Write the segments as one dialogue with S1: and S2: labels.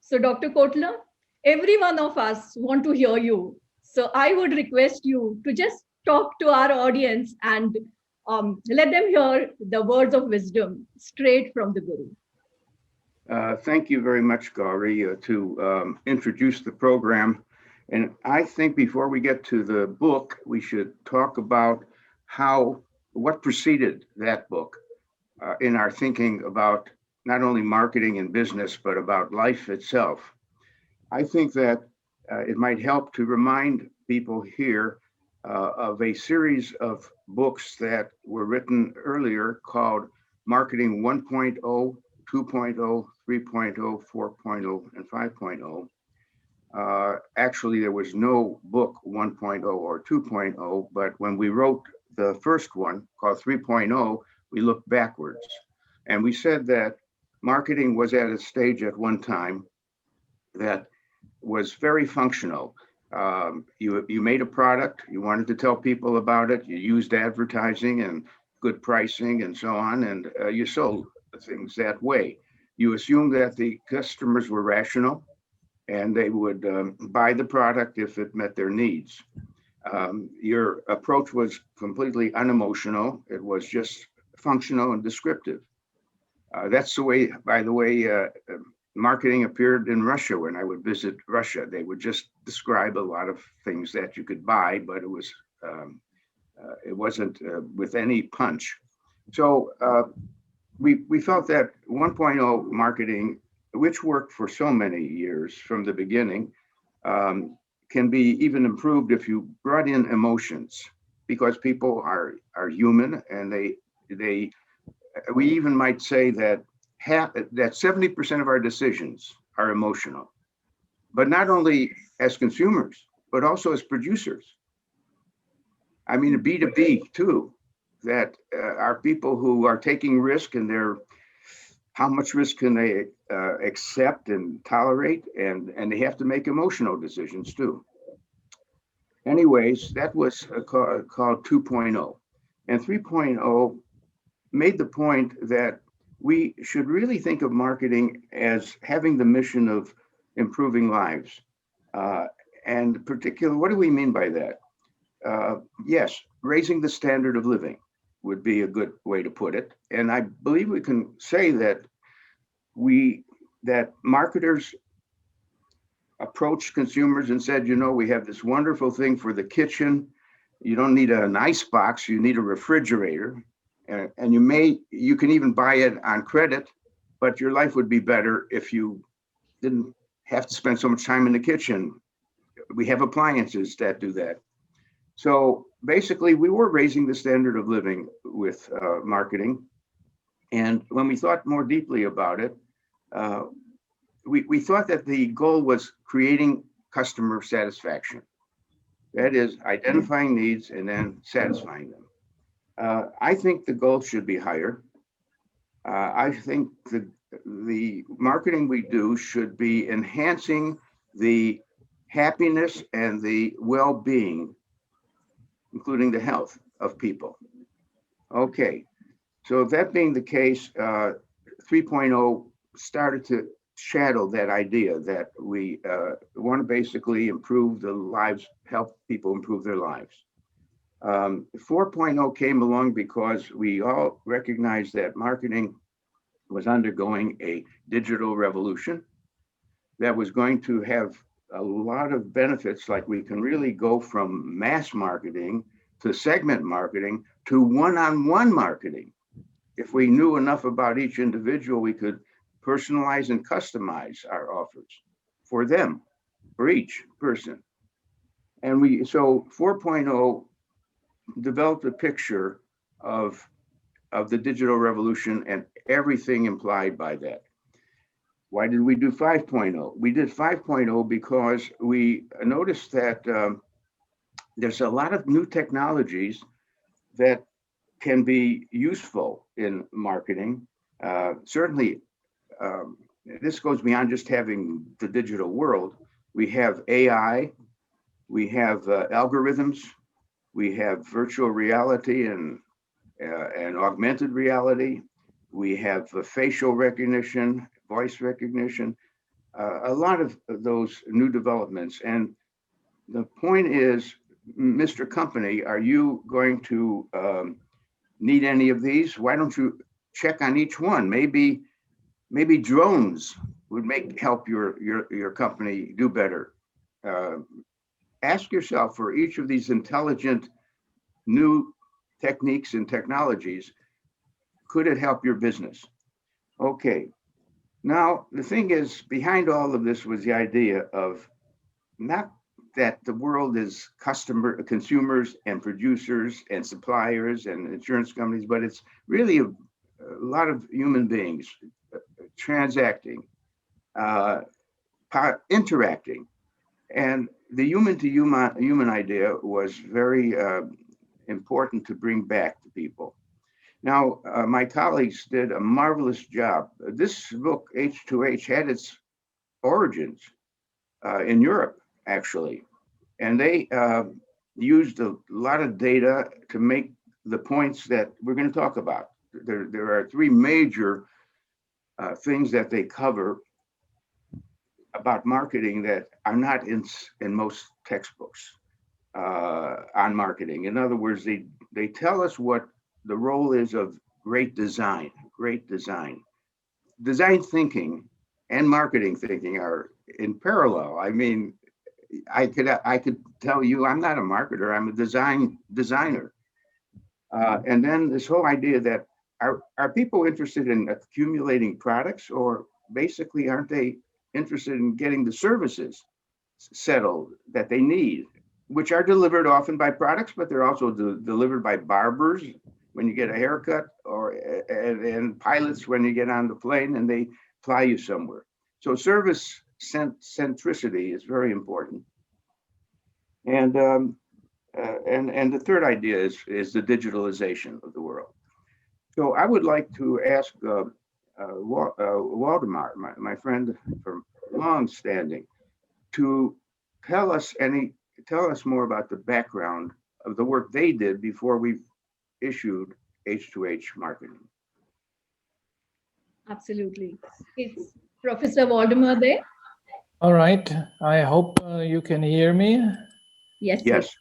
S1: So Dr. Kotler, every one of us want to hear you. So I would request you to just talk to our audience and let them hear the words of wisdom straight from the Guru.
S2: Thank you very much, Gauri, to introduce the program. And I think before we get to the book, we should talk about what preceded that book in our thinking about not only marketing and business, but about life itself. I think that it might help to remind people here of a series of books that were written earlier called Marketing 1.0, 2.0, 3.0, 4.0, and 5.0. Actually, there was no book 1.0 or 2.0, but when we wrote the first one called 3.0, we looked backwards. And we said that marketing was at a stage at one time that was very functional. You made a product, you wanted to tell people about it, you used advertising and good pricing and so on, and you sold things that way. You assumed that the customers were rational and they would buy the product if it met their needs. Your approach was completely unemotional. It was just functional and descriptive. That's the way, by the way, marketing appeared in Russia when I would visit Russia. They would just describe a lot of things that you could buy, but it wasn't with any punch. So we felt that 1.0 marketing, which worked for so many years from the beginning, can be even improved if you brought in emotions, because people are human, and we even might say that 70% of our decisions are emotional, but not only as consumers, but also as producers. I mean, B2B too, that are people who are taking risk, and how much risk can they accept and tolerate, and they have to make emotional decisions too. Anyways, that was called 2.0. And 3.0 made the point that we should really think of marketing as having the mission of improving lives. And particularly, what do we mean by that? Yes, raising the standard of living would be a good way to put it. And I believe we can say that marketers approached consumers and said, we have this wonderful thing for the kitchen. You don't need an ice box, you need a refrigerator. And you can even buy it on credit, but your life would be better if you didn't have to spend so much time in the kitchen. We have appliances that do that. So basically, we were raising the standard of living with marketing. And when we thought more deeply about it, we thought that the goal was creating customer satisfaction. That is, identifying needs and then satisfying them. I think the goal should be higher. I think the marketing we do should be enhancing the happiness and the well-being, including the health of people. Okay, so that being the case, 3.0 started to shadow that idea that we want to basically improve the lives, help people improve their lives. 4.0 came along because we all recognized that marketing was undergoing a digital revolution that was going to have a lot of benefits, like we can really go from mass marketing to segment marketing to one-on-one marketing. If we knew enough about each individual, we could personalize and customize our offers for them, for each person. And so 4.0 developed a picture of the digital revolution and everything implied by that. Why did we do 5.0? We did 5.0 because we noticed that there's a lot of new technologies that can be useful in marketing. Certainly, this goes beyond just having the digital world. We have AI, we have algorithms, we have virtual reality and augmented reality. We have facial recognition, voice recognition. a lot of those new developments. And the point is, Mr. Company, are you going to need any of these? Why don't you check on each one? Maybe drones would help your company do better. Uh, Ask yourself for each of these intelligent new techniques and technologies, could it help your business? Okay. Now, the thing is, behind all of this was the idea of not that the world is consumers and producers and suppliers and insurance companies, but it's really a lot of human beings transacting, uh, interacting. And the human to human idea was very important to bring back to people. Now, my colleagues did a marvelous job. This book, H2H, had its origins in Europe, actually. And they used a lot of data to make the points that we're going to talk about. There are three major things that they cover about marketing that are not in most textbooks on marketing. In other words, they tell us what the role is of great design. Design thinking and marketing thinking are in parallel. I mean, I could tell you I'm not a marketer, I'm a designer. And then this whole idea that are people interested in accumulating products, or basically aren't they interested in getting the services settled that they need, which are delivered often by products, but they're also delivered by barbers when you get a haircut, or and pilots when you get on the plane and they fly you somewhere. So service centricity is very important. And and the third idea is the digitalization of the world. So I would like to ask Waldemar, my friend from long standing, to tell us more about the background of the work they did before we issued H2H marketing.
S1: Absolutely. Is Professor Waldemar there?
S3: All right. I hope you can hear me.
S1: Yes.
S2: Yes.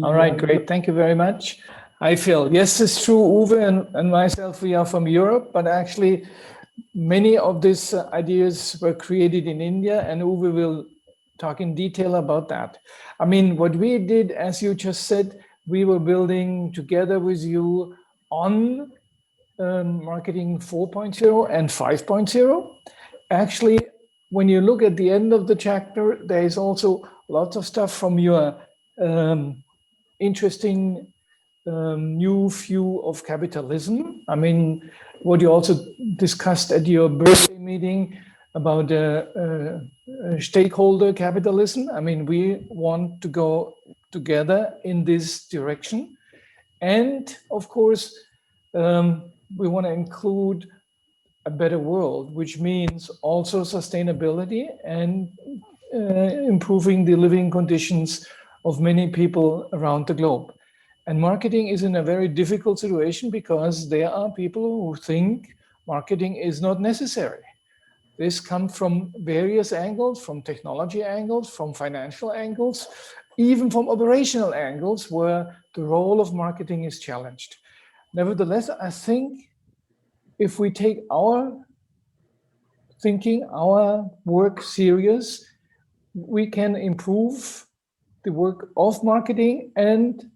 S3: All right, great. Thank you very much. I feel, yes, it's true, Uwe and myself, we are from Europe, but actually many of these ideas were created in India, and Uwe will talk in detail about that. I mean, what we did, as you just said, we were building together with you on marketing 4.0 and 5.0. Actually, when you look at the end of the chapter, there is also lots of stuff from your interesting new view of capitalism. I mean, what you also discussed at your birthday meeting about stakeholder capitalism. I mean, we want to go together in this direction. And of course, we want to include a better world, which means also sustainability and improving the living conditions of many people around the globe. And marketing is in a very difficult situation because there are people who think marketing is not necessary. This comes from various angles, from technology angles, from financial angles, even from operational angles where the role of marketing is challenged. Nevertheless, I think if we take our thinking, our work serious, we can improve the work of marketing and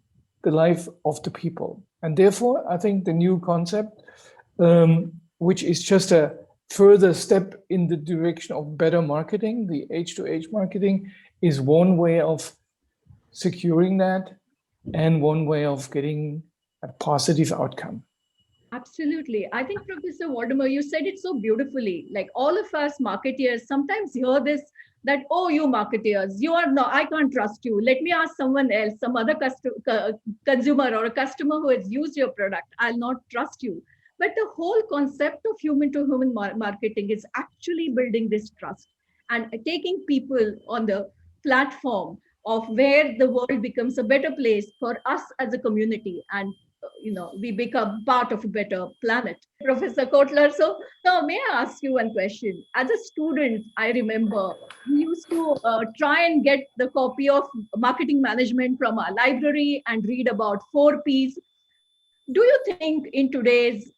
S3: the life of the people. And therefore, I think the new concept, which is just a further step in the direction of better marketing, the H2H marketing, is one way of securing that and one way of getting a positive outcome.
S1: Absolutely. I think, Professor Waldemar, you said it so beautifully. Like all of us marketeers sometimes hear this that, oh, you marketeers, you are not, I can't trust you. Let me ask someone else, some other consumer or a customer who has used your product. I'll not trust you. But the whole concept of human to human marketing is actually building this trust and taking people on the platform of where the world becomes a better place for us as a community. And we become part of a better planet. Professor Kotler, so now may I ask you one question? As a student, I remember we used to try and get the copy of marketing management from our library and read about 4 Ps. Do you think in today's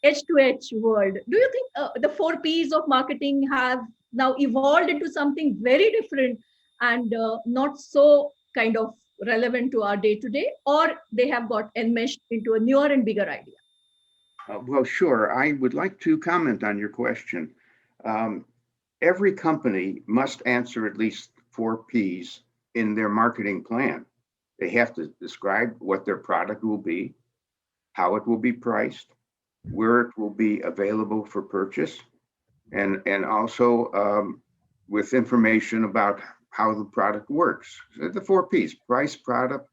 S1: H2H world, do you think the 4 Ps of marketing have now evolved into something very different and not so kind of relevant to our day to day, or they have got enmeshed into a newer and bigger idea?
S2: Well, sure. I would like to comment on your question. Um, every company must answer at least 4 Ps in their marketing plan. They have to describe what their product will be, how it will be priced, where it will be available for purchase, and also with information about how the product works. So the 4 Ps: price, product,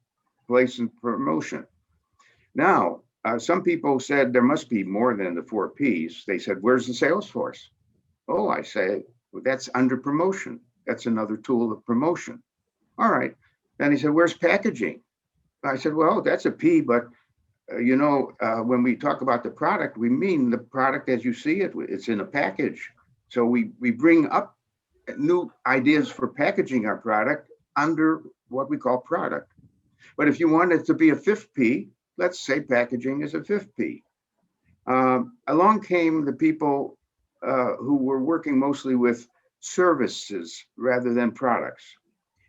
S2: place, and promotion. Now, some people said there must be more than the 4 Ps. They said, where's the sales force? Oh, I say, well, that's under promotion. That's another tool of promotion. All right. Then he said, where's packaging? I said, well, that's a P, but when we talk about the product, we mean the product as you see it. It's in a package. So we bring up new ideas for packaging our product under what we call product. But if you want it to be a 5th P, let's say packaging is a 5th P. Along came the people who were working mostly with services rather than products.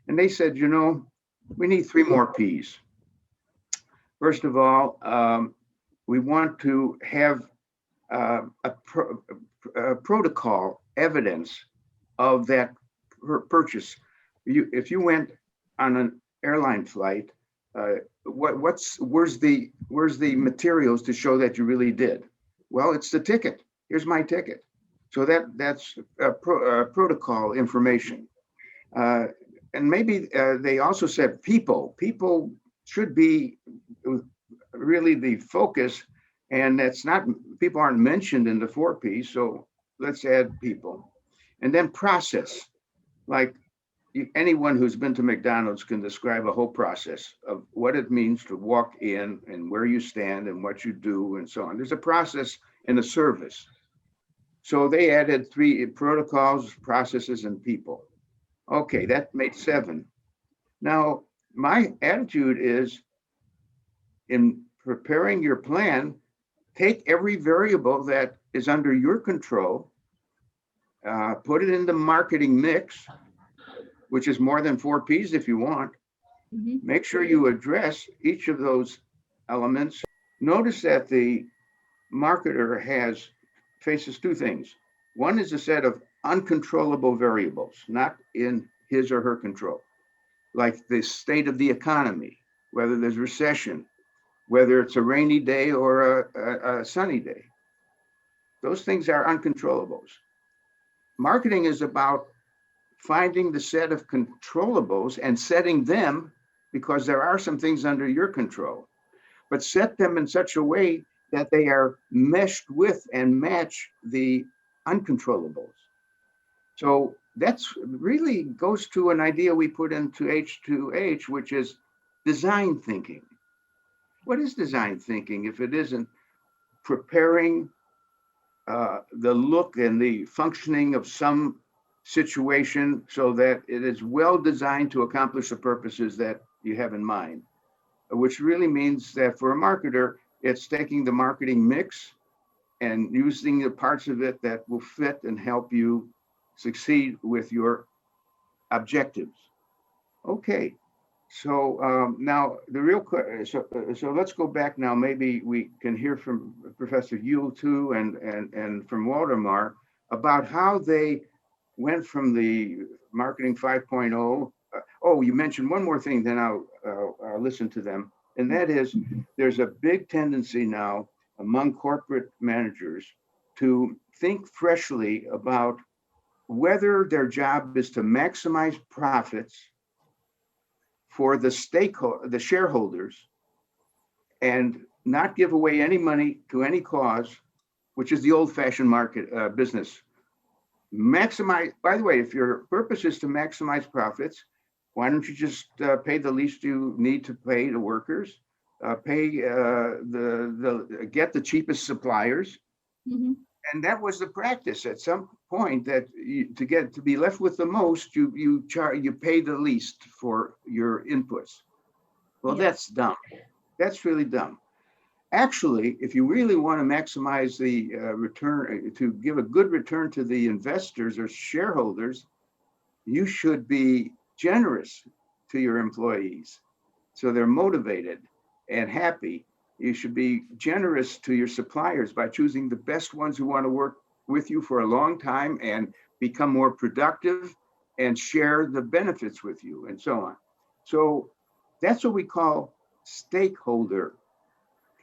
S2: And they said, we need 3 more Ps. First of all, we want to have a protocol evidence of that purchase. If you went on an airline flight, where's the materials to show that you really did? Well, it's the ticket. Here's my ticket. So that's protocol information. And maybe they also said people should be really the focus, and people aren't mentioned in the 4Ps. So let's add people. And then process, like anyone who's been to McDonald's can describe a whole process of what it means to walk in and where you stand and what you do and so on. There's a process and a service. So they added 3 protocols, processes, and people. Okay, that made 7. Now, my attitude is, in preparing your plan, take every variable that is under your control, put it in the marketing mix, which is more than 4 Ps if you want.
S1: Mhm.
S2: Make sure you address each of those elements. Notice that the marketer faces 2 things. One is a set of uncontrollable variables, not in his or her control, like the state of the economy, whether there's recession, whether it's a rainy day or a sunny day. Those things are uncontrollables. Marketing is about finding the set of controllables and setting them, because there are some things under your control, but set them in such a way that they are meshed with and match the uncontrollables. So that's really goes to an idea we put into H2H, which is design thinking. What is design thinking if it isn't preparing the look and the functioning of some situation so that it is well designed to accomplish the purposes that you have in mind, which really means that for a marketer, it's taking the marketing mix and using the parts of it that will fit and help you succeed with your objectives. Okay, so now the real so let's go back now. Maybe we can hear from Professor Yule too, and from Waldemar about how they went from the marketing 5.0. Oh, you mentioned one more thing, then I'll listen to them, and that is there's a big tendency now among corporate managers to think freshly about whether their job is to maximize profits for the shareholders and not give away any money to any cause, which is the old-fashioned market business. Maximize, by the way, if your purpose is to maximize profits, why don't you just pay the least you need to pay the workers get the cheapest suppliers.
S1: Mm-hmm.
S2: And that was the practice at some point, that to be left with the most, you pay the least for your inputs. Well,
S1: Yeah.
S2: that's dumb. That's really dumb. Actually, if you really want to maximize the return, to give a good return to the investors or shareholders, you should be generous to your employees so they're motivated and happy. You should be generous to your suppliers by choosing the best ones who want to work with you for a long time and become more productive and share the benefits with you, and so on. So that's what we call stakeholder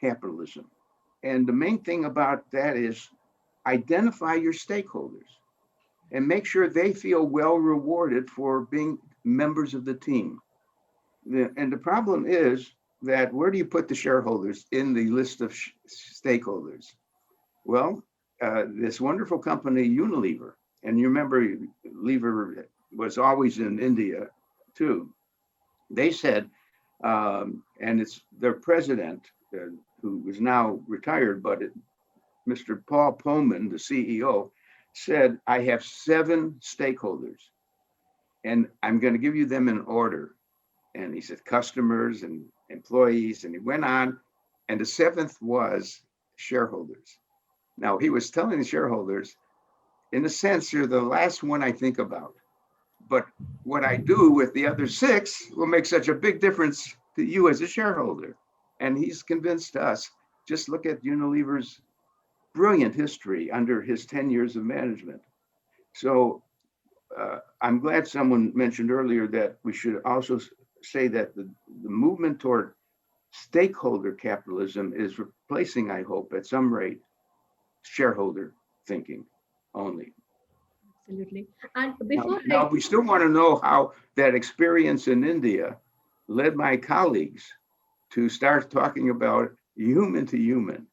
S2: capitalism. And the main thing about that is identify your stakeholders and make sure they feel well rewarded for being members of the team. And the problem is that, where do you put the shareholders in the list of stakeholders? Well, this wonderful company, Unilever, and you remember Lever was always in India too. They said, and it's their president, who is now retired, but Mr. Paul Pullman, the CEO, said, I have 7 stakeholders, and I'm going to give you them in order. And he said, customers and employees, and he went on, and the 7th was shareholders. Now, he was telling the shareholders, in a sense, you're the last one I think about, but what I do with the other 6 will make such a big difference to you as a shareholder. And he's convinced us. Just look at Unilever's brilliant history under his 10 years of management. So I'm glad someone mentioned earlier that we should also say that the movement toward stakeholder capitalism is replacing, I hope, at some rate, shareholder thinking only.
S1: Absolutely. And before
S2: now, we still want to know how that experience in India led my colleagues to start talking about human to human.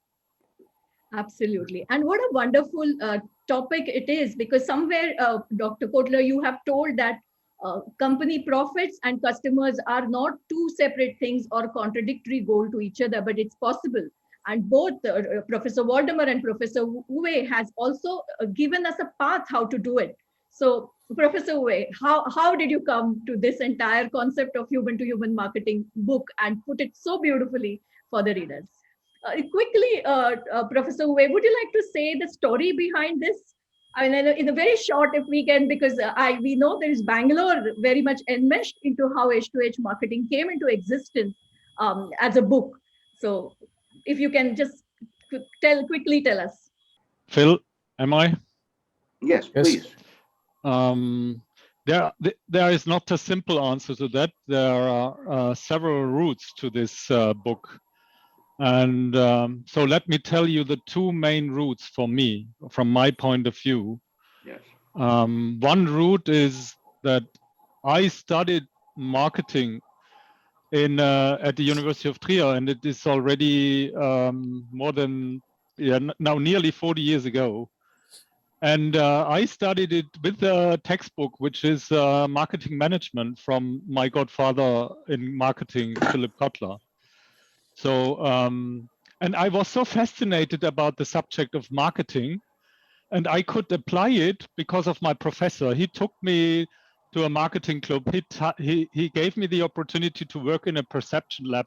S1: Absolutely. And what a wonderful topic it is, because somewhere, Dr. Kotler, you have told that company profits and customers are not two separate things or contradictory goal to each other, but it's possible. And both Professor Waldemar and Professor Uwe has also given us a path how to do it. So Professor Uwe, how did you come to this entire concept of human to human marketing book and put it so beautifully for the readers? Quickly, Professor Uwe, would you like to say the story behind this? I mean, in a very short, if we can, because we know there is Bangalore very much enmeshed into how H2H marketing came into existence as a book. So, if you can just quickly tell us.
S4: Phil, am I?
S2: Yes, please.
S4: There is not a simple answer to that. There are several routes to this book. And so let me tell you the 2 main routes for me, from my point of view.
S2: Yes.
S4: One route is that I studied marketing at the University of Trier, and it is already more than now nearly 40 years ago. And I studied it with a textbook, which is marketing management from my godfather in marketing, Philip Kotler. So, and I was so fascinated about the subject of marketing, and I could apply it because of my professor. He took me to a marketing club. He gave me the opportunity to work in a perception lab.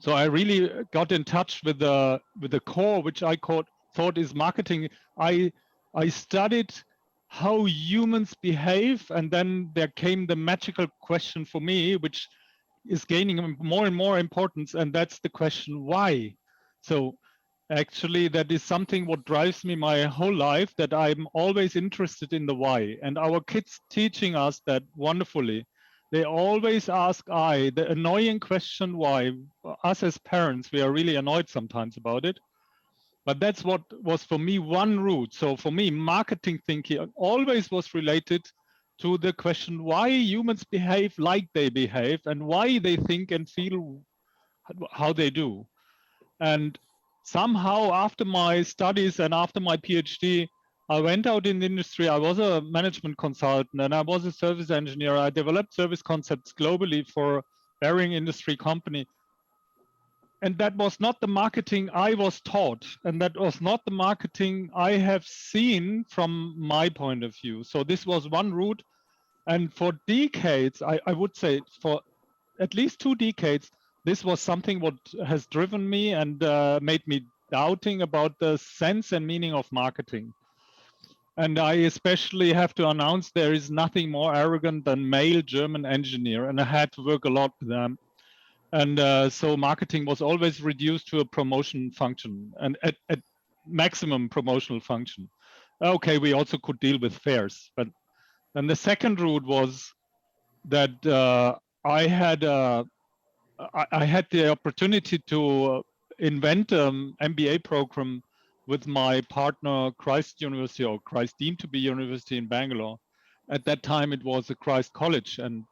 S4: So I really got in touch with the core, which I thought is marketing. I studied how humans behave, and then there came the magical question for me, which is gaining more and more importance, and that's the question why. So actually that is something what drives me my whole life, that I'm always interested in the why, and our kids teaching us that wonderfully. They always ask the annoying question why. Us as parents, we are really annoyed sometimes about it, but that's what was for me one route. So for me, marketing thinking always was related to the question why humans behave like they behave and why they think and feel how they do. And somehow after my studies and after my PhD, I went out in the industry. I was a management consultant and I was a service engineer. I developed service concepts globally for varying industry company. and that was not the marketing I was taught, and that was not the marketing I have seen from my point of view. So this was one route, and for decades, I would say for at least 2 decades, this was something what has driven me and made me doubting about the sense and meaning of marketing. And I especially have to announce there is nothing more arrogant than male German engineer, and I had to work a lot with them. And so marketing was always reduced to a promotion function, and at maximum promotional function. Okay, we also could deal with fairs, but then the second route was that I had I had the opportunity to invent an MBA program with my partner, Christ University, or Christ deemed to be University in Bangalore. At that time, it was a Christ College, and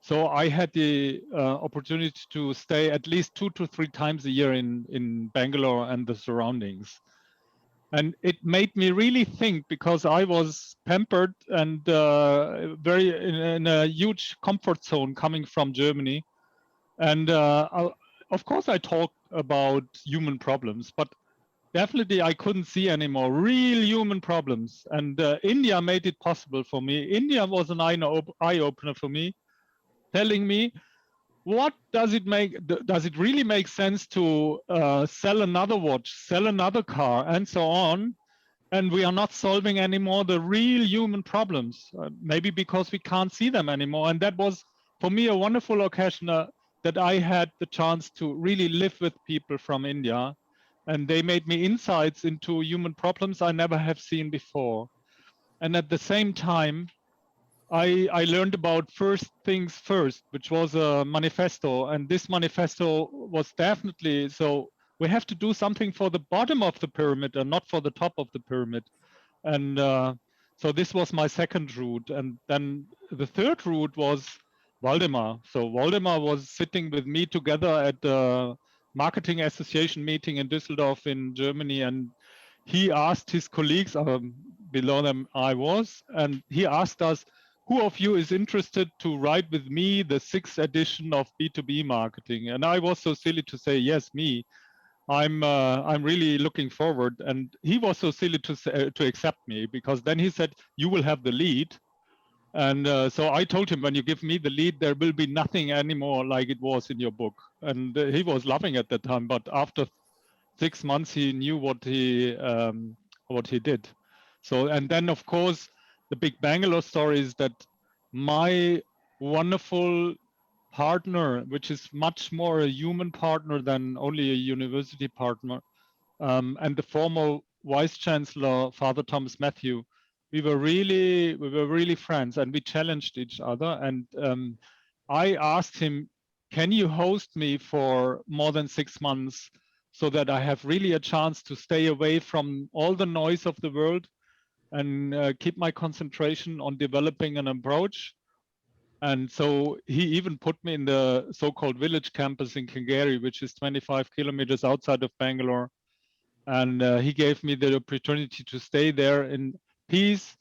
S4: so I had the opportunity to stay at least 2 to 3 times a year in Bangalore and the surroundings. And it made me really think, because I was pampered and very in a huge comfort zone coming from Germany. And of course, I talked about human problems, but definitely I couldn't see any more real human problems. And India made it possible for me. India was an eye opener for me, telling me, what does it make? Does it really make sense to sell another watch, sell another car, and so on? And we are not solving anymore the real human problems, maybe because we can't see them anymore. And that was, for me, a wonderful occasion that I had the chance to really live with people from India. And they made me insights into human problems I never have seen before. And at the same time, I learned about First Things First, which was a manifesto. And this manifesto was definitely, so we have to do something for the bottom of the pyramid and not for the top of the pyramid. And so this was my second route. And then the third route was Waldemar. So Waldemar was sitting with me together at the marketing association meeting in Düsseldorf in Germany. And he asked his colleagues, below them I was, and he asked us, who of you is interested to write with me the 6th edition of B2B marketing? And I was so silly to say, yes, me. I'm really looking forward. And he was so silly to accept me, because then he said, you will have the lead. And so I told him, when you give me the lead, there will be nothing anymore like it was in your book. And he was laughing at that time, but after 6 months, he knew what he did. So, and then of course, the big Bangalore story is that my wonderful partner, which is much more a human partner than only a university partner, and the former vice chancellor, Father Thomas Matthew, we were really friends, and we challenged each other. And I asked him, can you host me for more than 6 months, so that I have really a chance to stay away from all the noise of the world and keep my concentration on developing an approach? And so he even put me in the so-called village campus in Kangeri, which is 25 kilometers outside of Bangalore. And he gave me the opportunity to stay there in peace,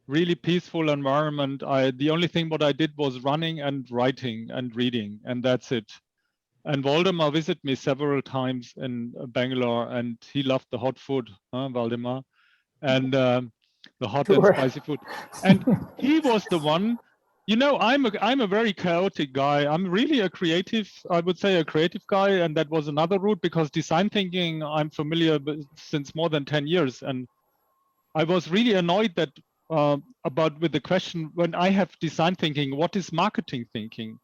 S4: really peaceful environment. The only thing what I did was running and writing and reading, and that's it. And Waldemar visited me several times in Bangalore, and he loved the hot food, Waldemar, and the hot and
S3: Sure.
S4: spicy food. And he was the one. You know, I'm a very chaotic guy. I'm really a creative, I would say a creative guy. And that was another route, because design thinking, I'm familiar with since more than 10 years. And I was really annoyed that about with the question, when I have design thinking, what is marketing thinking?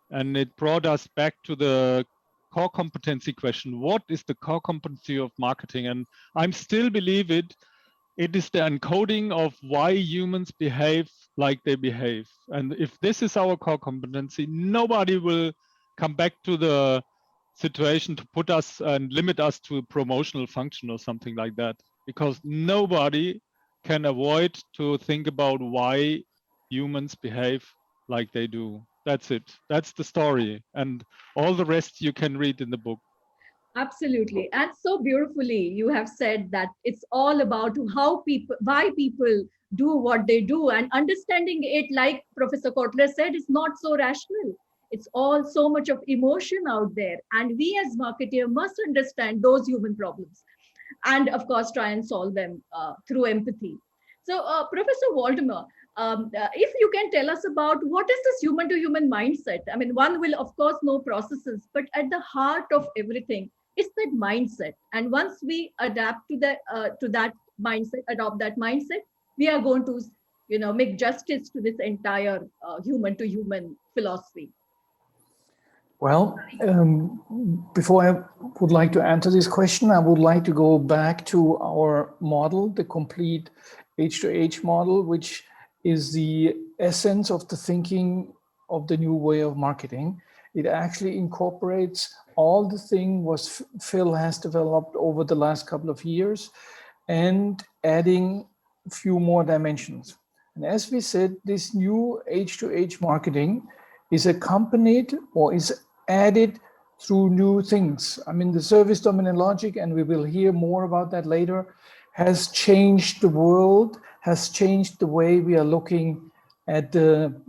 S4: And it brought us back to the core competency question. What is the core competency of marketing? And I still believe it is the encoding of why humans behave like they behave. And if this is our core competency, nobody will come back to the situation to put us and limit us to a promotional function or something like that, because nobody can avoid to think about why humans behave like they do. That's it. That's the story. And all the rest you can read in the book.
S1: Absolutely. And so beautifully, you have said that it's all about why people do what they do, and understanding it, like Professor Kotler said, is not so rational. It's all so much of emotion out there. And we as marketer must understand those human problems and of course try and solve them through empathy. So Professor Waldemar, if you can tell us about what is this human to human mindset. I mean, one will of course know processes, but at the heart of everything is that mindset. And once we adapt to that mindset, adopt that mindset, we are going to make justice to this entire human to human philosophy.
S3: Well, before I would like to answer this question, I would like to go back to our model, the complete H2H model, which is the essence of the thinking of the new way of marketing. It actually incorporates all the things what Phil has developed over the last couple of years and adding a few more dimensions. And as we said, this new H2H marketing is accompanied or is added through new things. I mean, the service dominant logic, and we will hear more about that later, has changed the world, has changed the way we are looking at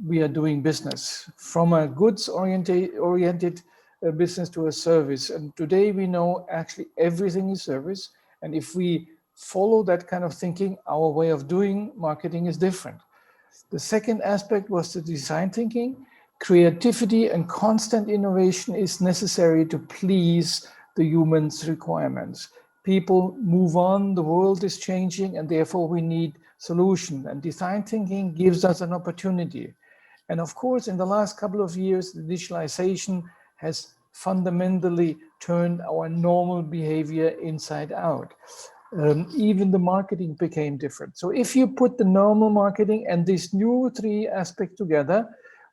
S3: we are doing business from a goods oriented business to a service. And today we know actually everything is service. And if we follow that kind of thinking, our way of doing marketing is different. The second aspect was the design thinking. Creativity and constant innovation is necessary to please the human's requirements. People move on, the world is changing, and therefore we need solutions. And design thinking gives us an opportunity. And of course, in the last couple of years, the digitalization has fundamentally turned our normal behavior inside out. Even the marketing became different. So if you put the normal marketing and these new three aspects together,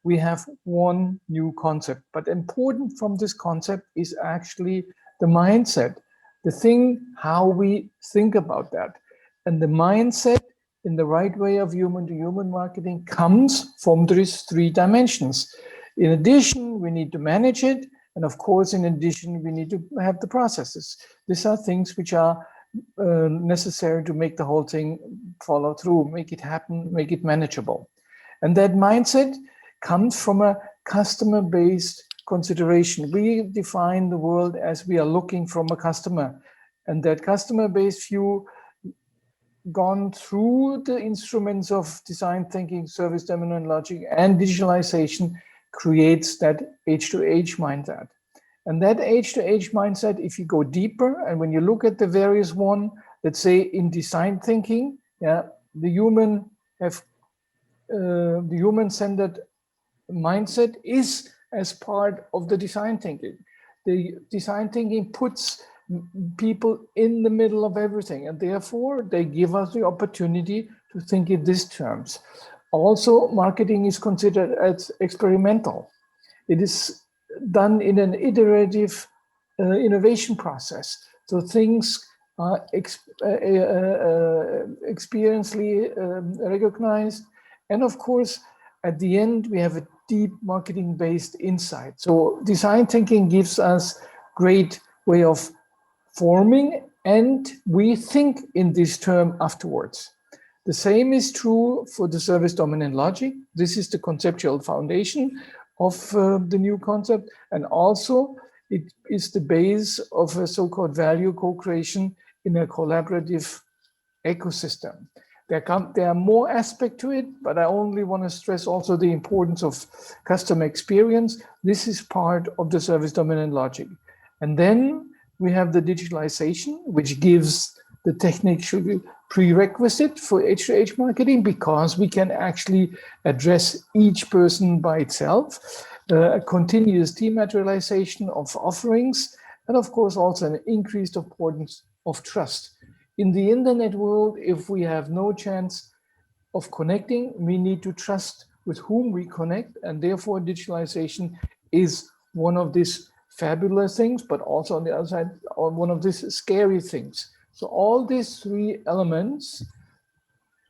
S3: we have one new concept. But important from this concept is actually the mindset, the thing, how we think about that. And the mindset in the right way of human to human marketing comes from these three dimensions. In addition, we need to manage it. And of course, in addition, we need to have the processes. These are things which are necessary to make the whole thing follow through, make it happen, make it manageable. And that mindset comes from a customer-based consideration. We define the world as we are looking from a customer. And that customer-based view, gone through the instruments of design thinking, service dominant logic, and digitalization, creates that H2H mindset. And that H2H mindset, if you go deeper, and when you look at the various one, let's say in design thinking, yeah, the human-centered mindset is as part of the design thinking. The design thinking puts people in the middle of everything, and therefore they give us the opportunity to think in these terms. Also, marketing is considered as experimental. It is done in an iterative innovation process. So things are experientially recognized. And of course, at the end, we have a deep marketing-based insight. So design thinking gives us great way of forming, and we think in this term afterwards. The same is true for the service dominant logic. This is the conceptual foundation of the new concept, and also it is the base of a so-called value co-creation in a collaborative ecosystem. There are more aspects to it, but I only want to stress also the importance of customer experience. This is part of the service dominant logic. And then we have the digitalization, which gives the technical prerequisite for H2H marketing, because we can actually address each person by itself, a continuous dematerialization of offerings, and of course also an increased importance of trust. In the internet world, if we have no chance of connecting, we need to trust with whom we connect, and therefore digitalization is one of these fabulous things, but also on the other side, one of these scary things. So all these three elements,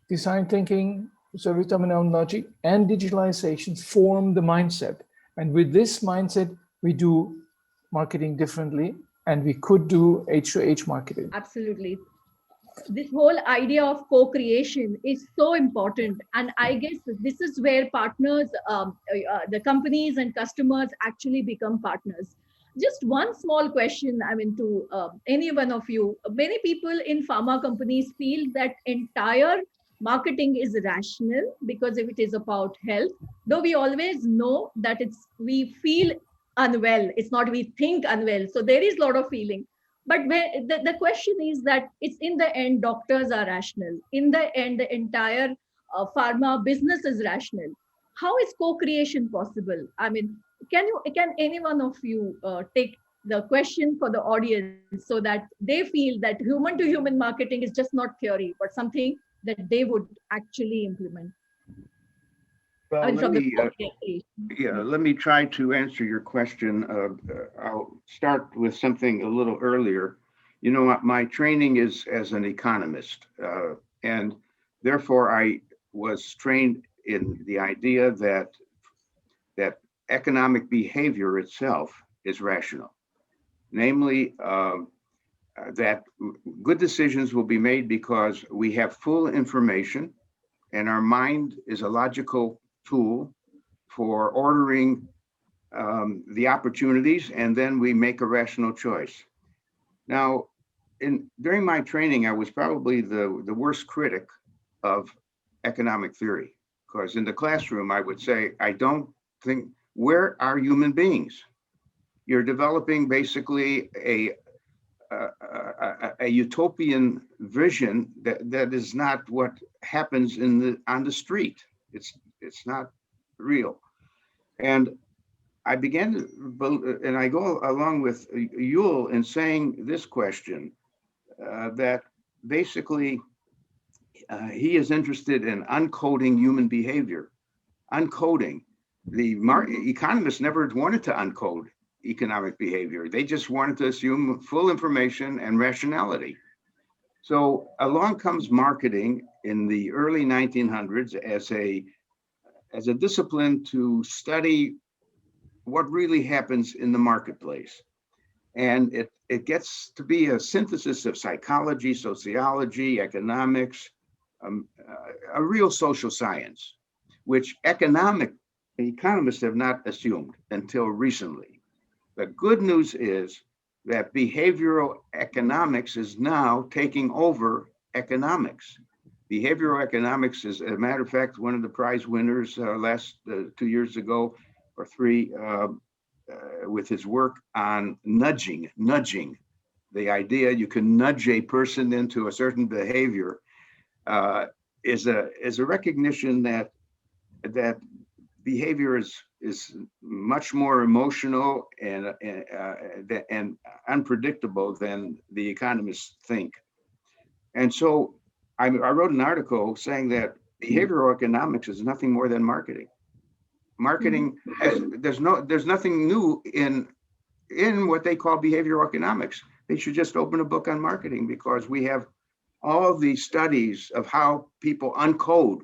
S3: design thinking, service dominant logic, and digitalization, form the mindset. And with this mindset, we do marketing differently, and we could do H2H marketing.
S1: Absolutely. this whole idea of co-creation is so important. And I guess this is where partners, the companies and customers actually become partners. Just one small question, I mean, to any one of you. Many people in pharma companies feel that entire marketing is rational because if it is about health, though we always know that we feel unwell, it's not we think unwell. So there is a lot of feeling, but the question is that it's in the end doctors are rational, in the end the entire pharma business is rational. How is co-creation possible? I mean, can any one of you take the question for the audience so that they feel that human to human marketing is just not theory but something that they would actually implement? I
S2: Well,
S1: mean, from the co-creation. Yeah.
S2: let me try to answer your question. I'll start with something a little earlier. You know, my training is as an economist, and therefore I was trained in the idea that economic behavior itself is rational, namely that good decisions will be made because we have full information, and our mind is a logical tool for ordering the opportunities, and then we make a rational choice. Now, during my training, I was probably the worst critic of economic theory, because in the classroom, I would say, I don't think, where are human beings? You're developing basically a utopian vision that is not what happens on the street. It's not real. And I began to, and I go along with Yule in saying this question, that basically he is interested in uncoding human behavior. Uncoding. The economists never wanted to uncode economic behavior. They just wanted to assume full information and rationality. So along comes marketing in the early 1900s as a discipline to study what really happens in the marketplace. And it gets to be a synthesis of psychology, sociology, economics, a real social science, which economists have not assumed until recently. The good news is that behavioral economics is now taking over economics. Behavioral economics is, as a matter of fact, one of the prize winners last 2 years ago or three, with his work on nudging. The idea you can nudge a person into a certain behavior is a recognition that behavior is much more emotional and unpredictable than the economists think. And so I wrote an article saying that behavioral economics is nothing more than marketing. Marketing there's nothing new in what they call behavioral economics. They should just open a book on marketing, because we have all these studies of how people uncode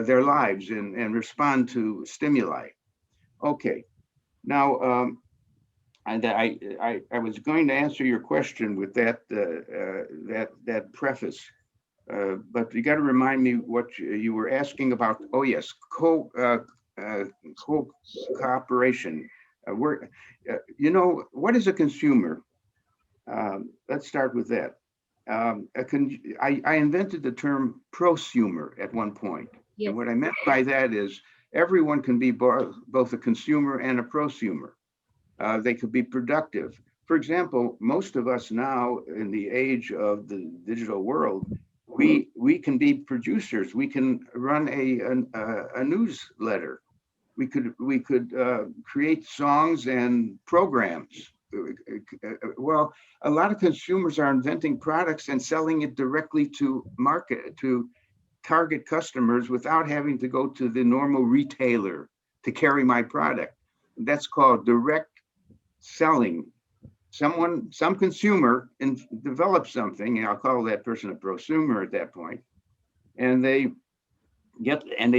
S2: their lives and respond to stimuli. Okay, now I was going to answer your question with that preface, but you got to remind me what you were asking about. Oh yes, cooperation. What is a consumer? Let's start with that. I invented the term prosumer at one point. Yes. And what I meant by that is everyone can be both a consumer and a prosumer. They could be productive. For example, most of us now in the age of the digital world, we can be producers. We can run a newsletter. We could create songs and programs. Well, a lot of consumers are inventing products and selling it directly to target customers without having to go to the normal retailer to carry my product. That's called direct selling. Some consumer develops something, and I'll call that person a prosumer at that point, and they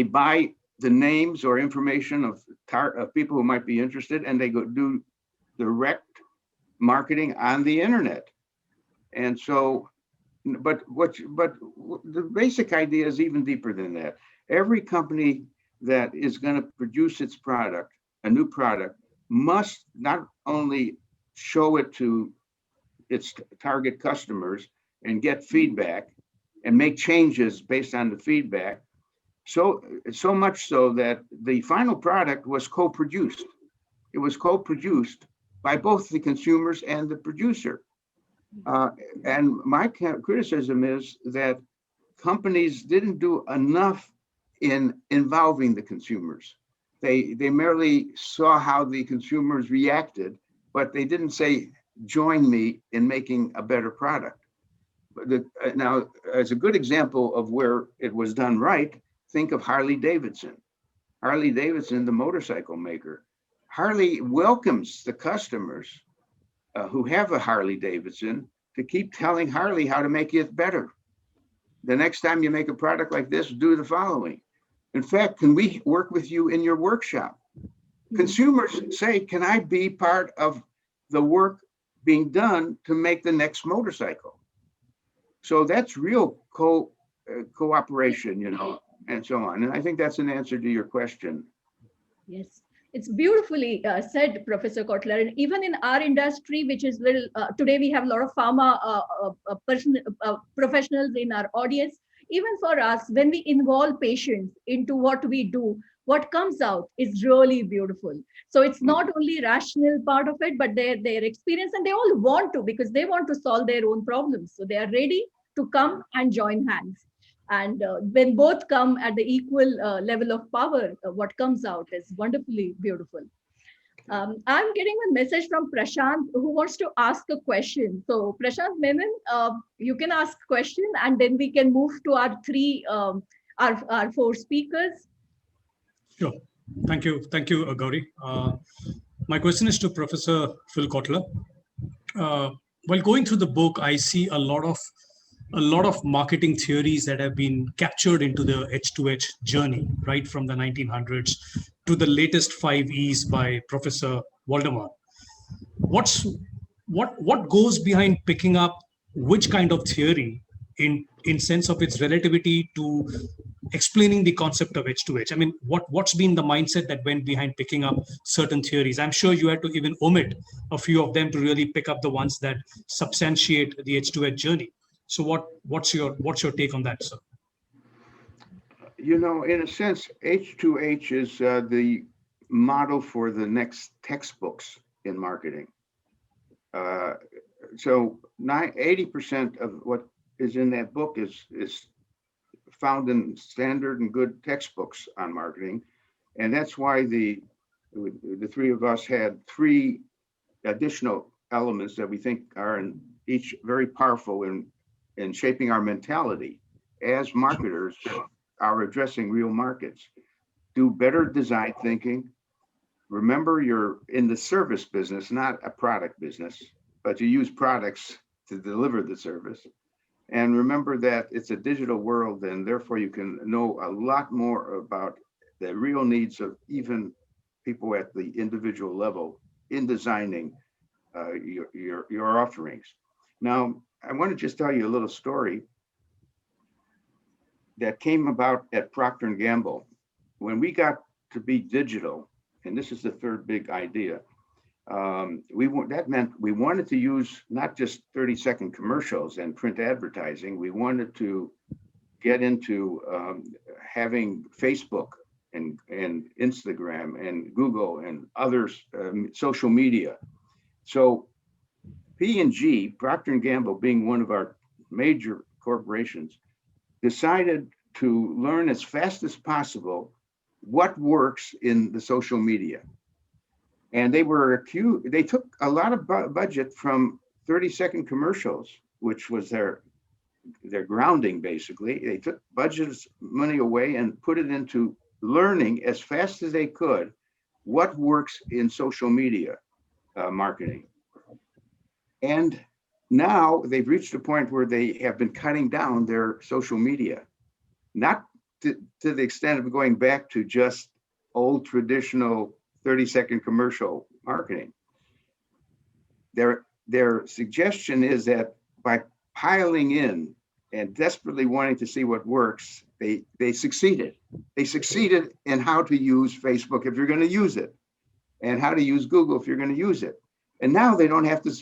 S2: buy the names or information of people who might be interested, and they go do direct marketing on the internet. And so but the basic idea is even deeper than that. Every company that is going to produce its product, a new product, must not only show it to its target customers and get feedback and make changes based on the feedback. So much so that the final product was co-produced. It was co-produced by both the consumers and the producer. And my criticism is that companies didn't do enough in involving the consumers. They merely saw how the consumers reacted, but they didn't say, join me in making a better product. Now, as a good example of where it was done right, think of Harley Davidson. Harley Davidson, the motorcycle maker. Harley welcomes the customers who have a Harley Davidson to keep telling Harley how to make it better. The next time you make a product like this, do the following. In fact, can we work with you in your workshop? Consumers say, can I be part of the work being done to make the next motorcycle? So that's real cooperation, and so on. And I think that's an answer to your question.
S1: Yes, it's beautifully said, Professor Kotler. And even in our industry, which is little, today we have a lot of pharma professionals in our audience. Even for us, when we involve patients into what we do, what comes out is really beautiful. So it's not only rational part of it, but their experience, and they all want to, because they want to solve their own problems. So they are ready to come and join hands. And when both come at the equal level of power, what comes out is wonderfully beautiful. I'm getting a message from Prashant, who wants to ask a question. So Prashant Menon, you can ask a question, and then we can move to our our four speakers.
S5: Sure. Thank you, Gauri. My question is to Professor Phil Kotler. While going through the book, I see a lot of marketing theories that have been captured into the H2H journey, right from the 1900s to the latest 5 E's by Professor Waldemar. What goes behind picking up which kind of theory in sense of its relativity to explaining the concept of H2H? I mean, what's been the mindset that went behind picking up certain theories? I'm sure you had to even omit a few of them to really pick up the ones that substantiate the H2H journey. So what's your take on that, sir?
S2: In a sense, H2H is the model for the next textbooks in marketing. So 80% of what is in that book is found in standard and good textbooks on marketing. And that's why the three of us had 3 additional elements that we think are each very powerful in shaping our mentality as marketers are addressing real markets. Do better design thinking. Remember, you're in the service business, not a product business, but you use products to deliver the service. And remember that it's a digital world, and therefore you can know a lot more about the real needs of even people at the individual level in designing your offerings. Now, I want to just tell you a little story that came about at Procter & Gamble. When we got to be digital, and this is the third big idea, that meant we wanted to use not just 30-second commercials and print advertising. We wanted to get into having Facebook and Instagram and Google and others, social media. So P&G, Procter & Gamble, being one of our major corporations, decided to learn as fast as possible what works in the social media. And they took a lot of budget from 30-second commercials, which was their grounding, basically. They took money away and put it into learning as fast as they could what works in social media marketing. And now they've reached a point where they have been cutting down their social media, not to the extent of going back to just old traditional 30-second commercial marketing. Their suggestion is that by piling in and desperately wanting to see what works, they succeeded. They succeeded in how to use Facebook if you're going to use it, and how to use Google if you're going to use it. And now they don't have to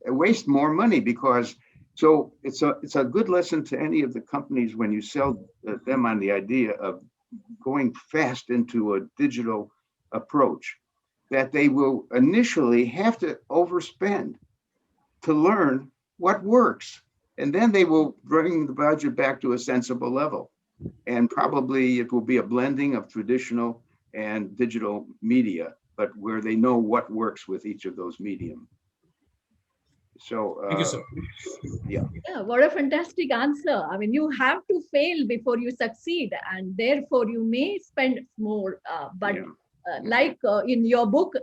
S2: waste more money, because so it's a good lesson to any of the companies when you sell them on the idea of going fast into a digital approach, that they will initially have to overspend to learn what works. And then they will bring the budget back to a sensible level. And probably it will be a blending of traditional and digital media, but where they know what works with each of those medium. So,
S5: Thank you, sir.
S2: Yeah,
S1: what a fantastic answer. I mean, you have to fail before you succeed, and therefore you may spend more. But in your book,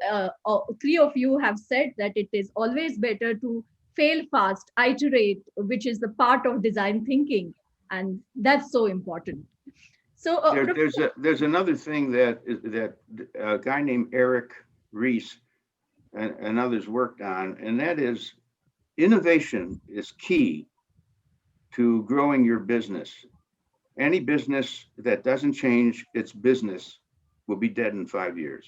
S1: three of you have said that it is always better to fail fast, iterate, which is the part of design thinking, and that's so important. So
S2: there's another thing that a guy named Eric Ries and others worked on, and that is innovation is key to growing your business. Any business that doesn't change its business will be dead in 5 years.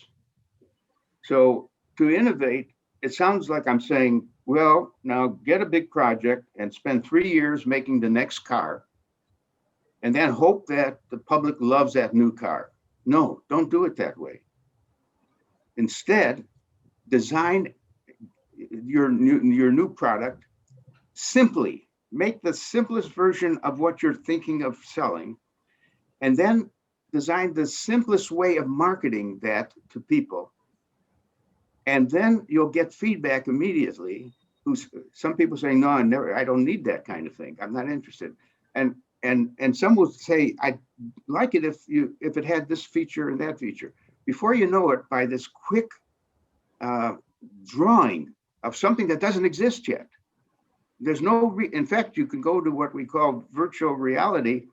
S2: So to innovate, it sounds like I'm saying, well, now get a big project and spend 3 years making the next car, and then hope that the public loves that new car. No, don't do it that way. Instead, design your new product simply. Make the simplest version of what you're thinking of selling, and then design the simplest way of marketing that to people. And then you'll get feedback immediately. Some people say, no, I don't need that kind of thing. I'm not interested. And some will say, I'd like it if it had this feature and that feature. Before you know it, by this quick drawing of something that doesn't exist yet, there's no, in fact, you can go to what we call virtual reality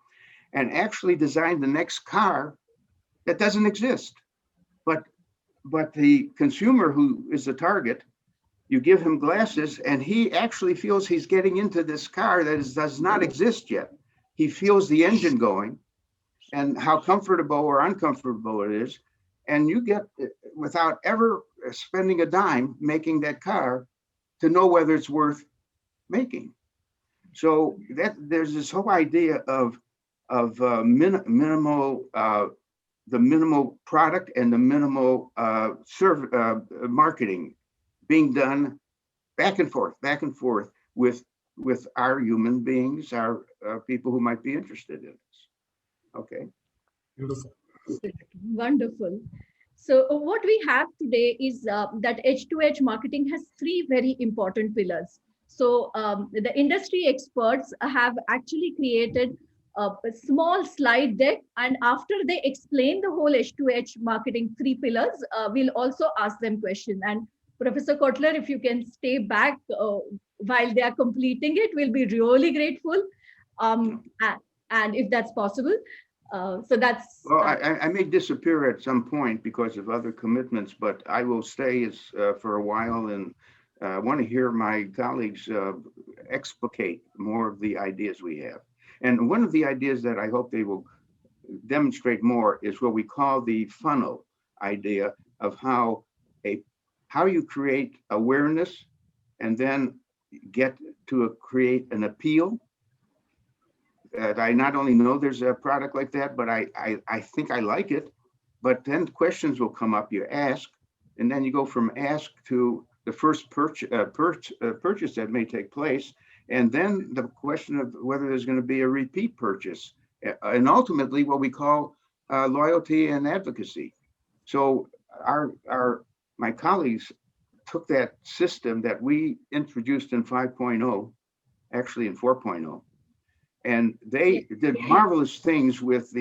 S2: and actually design the next car that doesn't exist. But the consumer who is the target, you give him glasses and he actually feels he's getting into this car that does not exist yet. He feels the engine going and how comfortable or uncomfortable it is. And you get, without ever spending a dime making that car, to know whether it's worth making. So that there's this whole idea of minimal, the minimal product and the minimal marketing being done back and forth with our human beings, our people who might be interested in this. Okay.
S5: Beautiful.
S1: Wonderful. So what we have today is that H2H marketing has three very important pillars. So the industry experts have actually created a small slide deck, and after they explain the whole H2H marketing three pillars, we'll also ask them questions. And Professor Kotler, if you can stay back while they are completing it, we'll be really grateful. And if that's possible. So that's.
S2: Well, I may disappear at some point because of other commitments, but I will stay for a while, and I want to hear my colleagues explicate more of the ideas we have. And one of the ideas that I hope they will demonstrate more is what we call the funnel idea of how you create awareness and then get to create an appeal. That I not only know there's a product like that, but I think I like it. But then questions will come up, you ask, and then you go from ask to the first purchase that may take place. And then the question of whether there's going to be a repeat purchase, and ultimately what we call loyalty and advocacy. So my colleagues took that system that we introduced in 5.0, actually in 4.0, and they did marvelous things with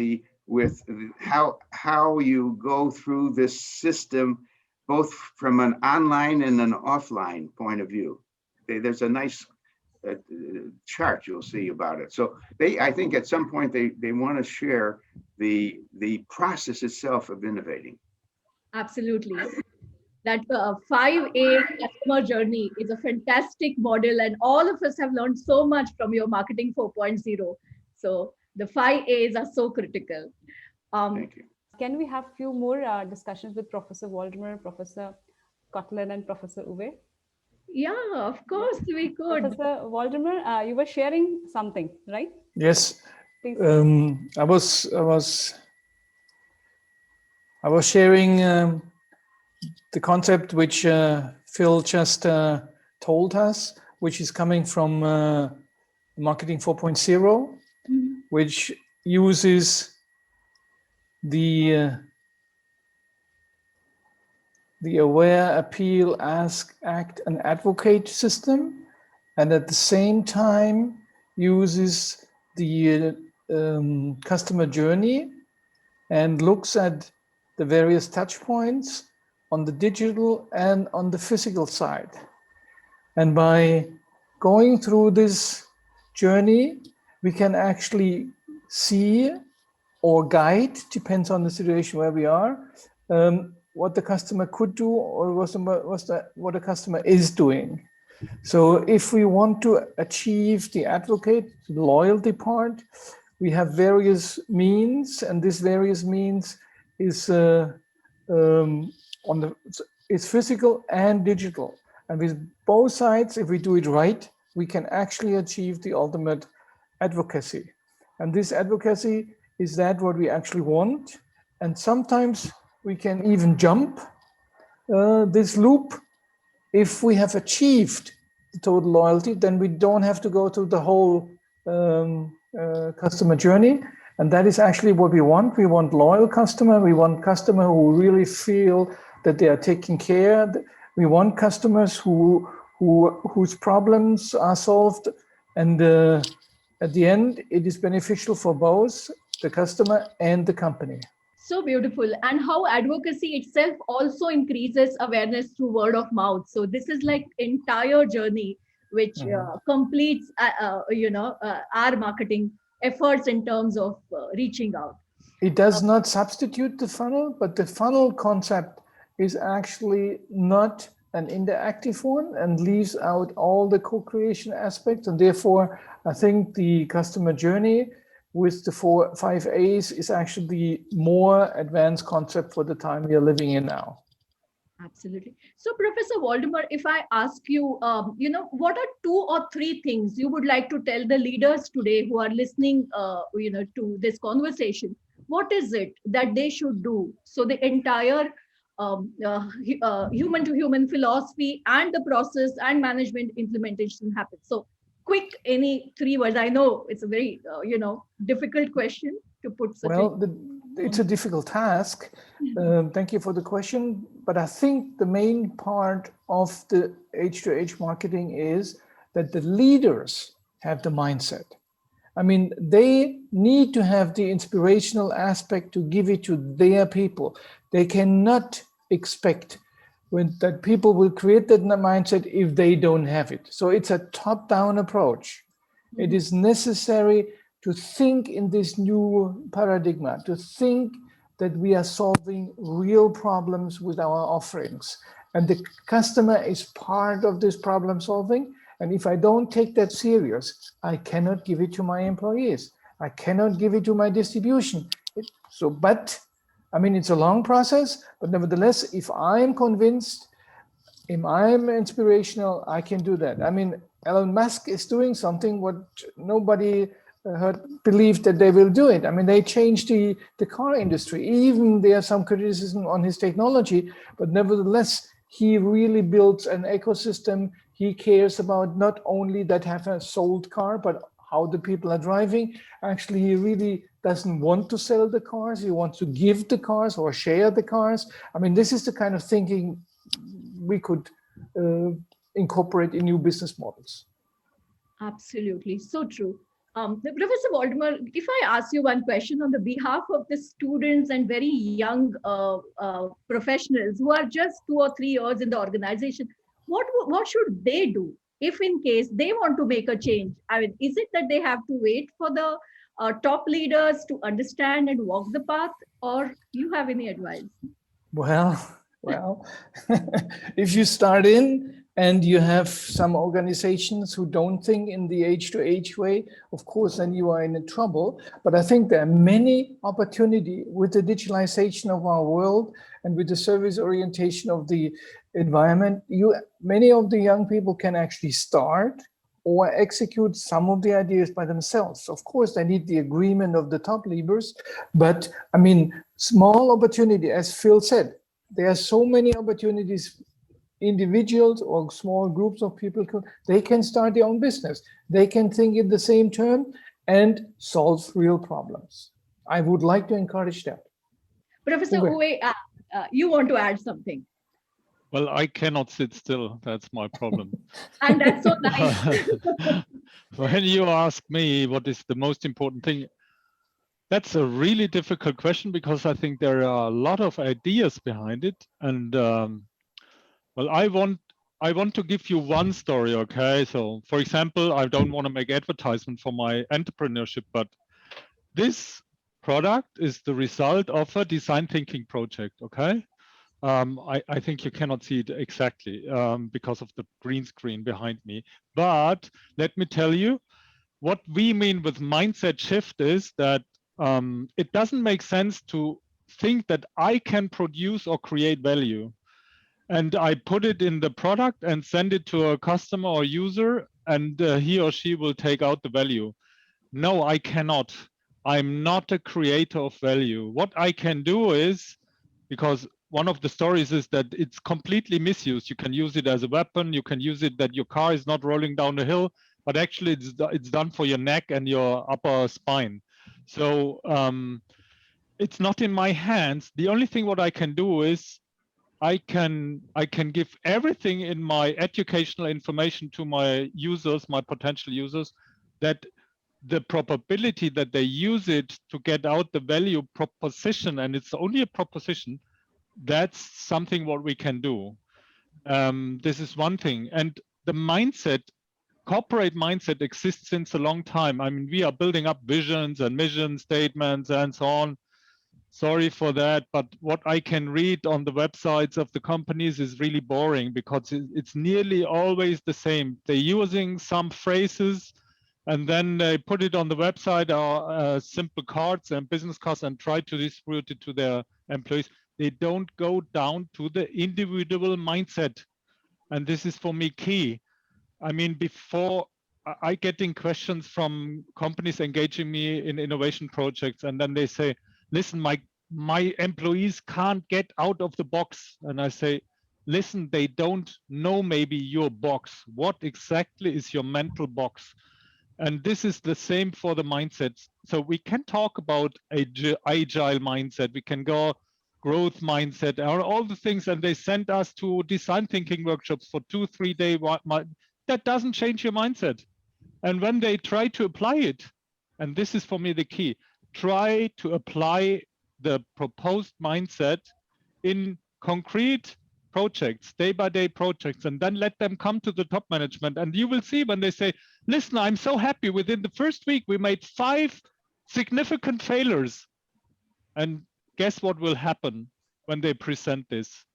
S2: how you go through this system, both from an online and an offline point of view. There's a nice chart you'll see about it. So I think at some point they want to share the process itself of innovating.
S1: Absolutely. that 5A customer journey is a fantastic model, and all of us have learned so much from your marketing 4.0. So the 5A's are so critical.
S2: Thank you.
S6: Can we have few more discussions with Professor Waldemar, Professor Kotler, and Professor Uwe?
S1: Yeah, of course we could.
S6: Professor Waldemar, you were sharing something, right?
S3: Yes.
S6: Please.
S3: I was sharing the concept which Phil just told us, which is coming from Marketing 4.0, which uses the aware, appeal, ask, act, and advocate system, and at the same time uses the customer journey and looks at the various touch points on the digital and on the physical side. And by going through this journey, we can actually see or guide, depends on the situation where we are, what the customer could do or what the customer is doing. So if we want to achieve the advocate, the loyalty part, we have various means, and this various means is it's physical and digital. And with both sides, if we do it right, we can actually achieve the ultimate advocacy. And this advocacy is that what we actually want. And sometimes we can even jump this loop. If we have achieved the total loyalty, then we don't have to go through the whole customer journey. And that is actually what we want. We want loyal customer. We want customer who really feel that they are taken care of. We want customers whose problems are solved. And at the end, it is beneficial for both the customer and the company.
S1: So beautiful. And how advocacy itself also increases awareness through word of mouth. So this is like entire journey which completes our marketing efforts in terms of reaching out.
S3: It does not substitute the funnel, but the funnel concept is actually not an interactive one and leaves out all the co-creation aspects. And therefore, I think the customer journey with the 5 A's is actually the more advanced concept for the time we are living in now.
S1: Absolutely. So, Professor Waldemar, if I ask you, what are 2 or 3 things you would like to tell the leaders today who are listening, to this conversation? What is it that they should do so the entire human-to-human philosophy and the process and management implementation happens? So, quick, any 3 words. I know it's a very, difficult question to put.
S3: It's a difficult task. Thank you for the question. But I think the main part of the H2H marketing is that the leaders have the mindset. I mean, they need to have the inspirational aspect to give it to their people. They cannot expect that people will create that mindset if they don't have it. So it's a top-down approach. It is necessary to think in this new paradigm, to think that we are solving real problems with our offerings. And the customer is part of this problem solving. And if I don't take that serious, I cannot give it to my employees. I cannot give it to my distribution. But it's a long process, but nevertheless, if I'm convinced, if I'm inspirational, I can do that. Elon Musk is doing something what nobody believed that they will do it. They changed the car industry. Even there's some criticism on his technology, but nevertheless, he really builds an ecosystem. He cares about not only that have a sold car, but how the people are driving. Actually, he really doesn't want to sell the cars. He wants to give the cars or share the cars. This is the kind of thinking we could incorporate in new business models.
S1: Absolutely, so true. Professor Waldemar, if I ask you one question on the behalf of the students and very young professionals who are just 2 or 3 years in the organization, what should they do if in case they want to make a change? Is it that they have to wait for the top leaders to understand and walk the path, or you have any advice?
S3: Well, Well, if you start in and you have some organizations who don't think in the H2H way, of course, then you are in trouble. But I think there are many opportunities with the digitalization of our world and with the service orientation of the environment. Many of the young people can actually start or execute some of the ideas by themselves. Of course, they need the agreement of the top leaders, but I mean, small opportunity, as Phil said, there are so many opportunities, individuals or small groups of people, they can start their own business. They can think in the same term and solve real problems. I would like to encourage that.
S1: Professor Uwe, you want to add something?
S4: Well, I cannot sit still. That's my problem.
S1: And that's so nice.
S4: When you ask me what is the most important thing, that's a really difficult question because I think there are a lot of ideas behind it. And well, I want to give you one story, okay? So, for example, I don't want to make advertisement for my entrepreneurship, but this product is the result of a design thinking project, okay? I think you cannot see it exactly because of the green screen behind me. But let me tell you, what we mean with mindset shift is that it doesn't make sense to think that I can produce or create value. And I put it in the product and send it to a customer or user, and he or she will take out the value. No, I cannot. I'm not a creator of value. What I can do is, because one of the stories is that it's completely misused. You can use it as a weapon. You can use it that your car is not rolling down the hill, but actually it's done for your neck and your upper spine. So it's not in my hands. The only thing what I can do is I can give everything in my educational information to my users, my potential users, that the probability that they use it to get out the value proposition, and it's only a proposition, that's something what we can do. This is one thing. And the mindset, corporate mindset exists since a long time. I mean, we are building up visions and mission statements and so on. Sorry for that, but what I can read on the websites of the companies is really boring because it's nearly always the same. They're using some phrases and then they put it on the website or simple cards and business cards and try to distribute it to their employees. They don't go down to the individual mindset. And this is for me key. I mean, before I getting questions from companies engaging me in innovation projects, and then they say, listen, my employees can't get out of the box. And I say, listen, they don't know maybe your box. What exactly is your mental box? And this is the same for the mindsets. So we can talk about agile mindset. We can go growth mindset, or all the things. And they send us to design thinking workshops for 2-3 days. That doesn't change your mindset. And when they try to apply it, and this is for me the key, try to apply the proposed mindset in concrete projects, day-by-day projects, and then let them come to the top management. And you will see when they say, listen, I'm so happy, within the first week, we made 5 significant failures. And guess what will happen when they present this?